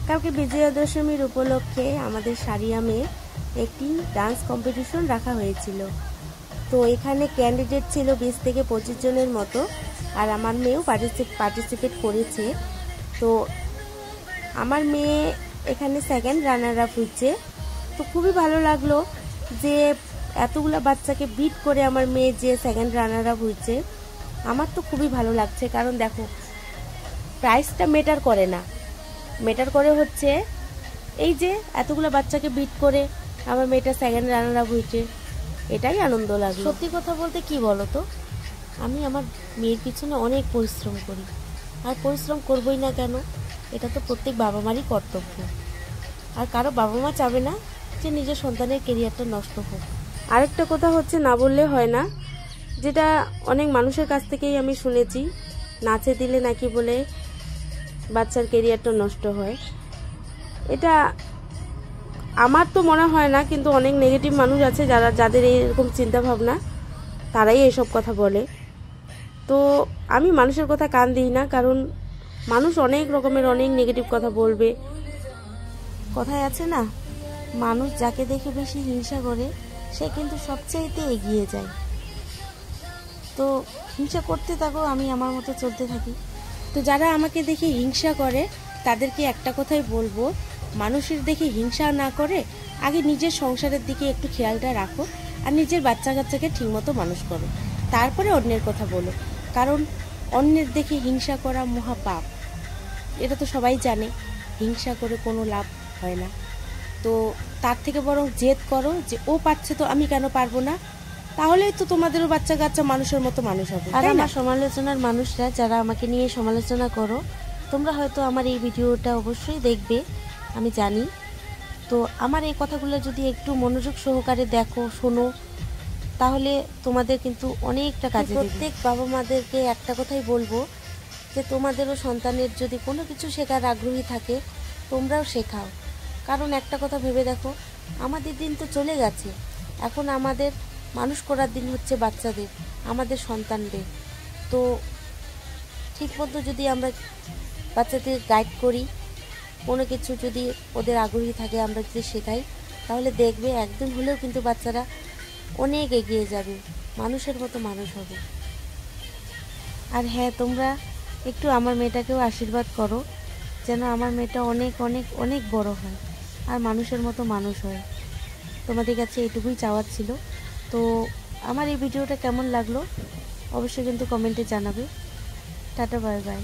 কালকে বিজয়া দশমীর উপলক্ষে আমাদের সারিয়ামে একটি ডান্স কম্পিটিশন রাখা হয়েছিল। তো এখানে ক্যান্ডিডেট ছিল 20 থেকে 25 জনের মতো, আর আমার মেয়েও পার্টিসিপেট করেছে। তো আমার মেয়ে এখানে সেকেন্ড রানার আপ হচ্ছে। তো খুবই ভালো লাগলো যে এতগুলো বাচ্চাকে বিট করে আমার মেয়ে যে সেকেন্ড রানার আপ হচ্ছে। আমার তো খুবই ভালো লাগছে, কারণ দেখো প্রাইসটা ম্যাটার করে না, ম্যাটার করে হচ্ছে এই যে এতগুলো বাচ্চাকে বিট করে আমার মেয়েটা সেকেন্ড রানার আপ হয়েছে, এটাই আনন্দ লাগলো। সত্যি কথা বলতে কি বলো তো, আমি আমার মেয়ের পিছনে অনেক পরিশ্রম করি, আর পরিশ্রম করবই না কেন, এটা তো প্রত্যেক বাবা মারই কর্তব্য। আর কারো বাবা মা চাবে না যে নিজের সন্তানের কেরিয়ারটা নষ্ট হোক। আরেকটা কথা হচ্ছে, না বললে হয় না, যেটা অনেক মানুষের কাছ থেকেই আমি শুনেছি, নাচে দিলে নাকি বলে বাচ্চার কেরিয়ারটা নষ্ট হয়। এটা আমার তো মনে হয় না, কিন্তু অনেক নেগেটিভ মানুষ আছে যাদের এরকম চিন্তা ভাবনা, তারাই এসব কথা বলে। তো আমি মানুষের কথা কান দিই না, কারণ মানুষ অনেক রকমের অনেক নেগেটিভ কথা বলবে। কথায় আছে না, মানুষ যাকে দেখে বেশি হিংসা করে সে কিন্তু সবচাইতে এগিয়ে যায়। তো হিংসা করতে থাকো, আমি আমার মতো চলতে থাকি। তো যারা আমাকে দেখে হিংসা করে তাদেরকে একটা কথাই বলবো, মানুষের দেখে হিংসা না করে আগে নিজের সংসারের দিকে একটু খেয়ালটা রাখো, আর নিজের বাচ্চা কাচ্চাকে ঠিকমতো মানুষ করো, তারপরে অন্যের কথা বলো। কারণ অন্যের দেখে হিংসা করা মহাপাপ, এটা তো সবাই জানে। হিংসা করে কোনো লাভ হয় না। তো তার থেকে বরং জেদ করো যে ও পাচ্ছে তো আমি কেন পারবো না, তাহলেই তো তোমাদেরও বাচ্চা কাচ্চা মানুষের মতো মানুষ হবে। আর আমার সমালোচনার মানুষরা যারা আমাকে নিয়ে সমালোচনা করো, তোমরা হয়তো আমার এই ভিডিওটা অবশ্যই দেখবে, আমি জানি। তো আমার এই কথাগুলো যদি একটু মনোযোগ সহকারে দেখো, শোনো, তাহলে তোমাদের কিন্তু অনেকটা কাজে দেবে। প্রত্যেক বাবা মাদেরকে একটা কথাই বলবো যে তোমাদেরও সন্তানের যদি কোনো কিছু শেখার আগ্রহী থাকে, তোমরাও শেখাও। কারণ একটা কথা ভেবে দেখো, আমাদের দিন তো চলে গেছে, এখন আমাদের মানুষ করার দিন হচ্ছে বাচ্চাদের, আমাদের সন্তানদের। তো ঠিকমতো যদি আমরা বাচ্চাদের গাইড করি, কোনো কিছু যদি ওদের আগ্রহী থাকে আমরা যদি শেখাই, তাহলে দেখবে একদিন হলেও কিন্তু বাচ্চারা অনেক এগিয়ে যাবে, মানুষের মতো মানুষ হবে। আর হ্যাঁ, তোমরা একটু আমার মেয়েটাকেও আশীর্বাদ করো, যেন আমার মেয়েটা অনেক অনেক অনেক বড় হয় আর মানুষের মতো মানুষ হয়। তোমাদের কাছে এইটুকুই চাওয়ার ছিল। তো আমার এই ভিডিওটা কেমন লাগলো অবশ্যই কিন্তু কমেন্টে জানাবে। Tata, bye bye.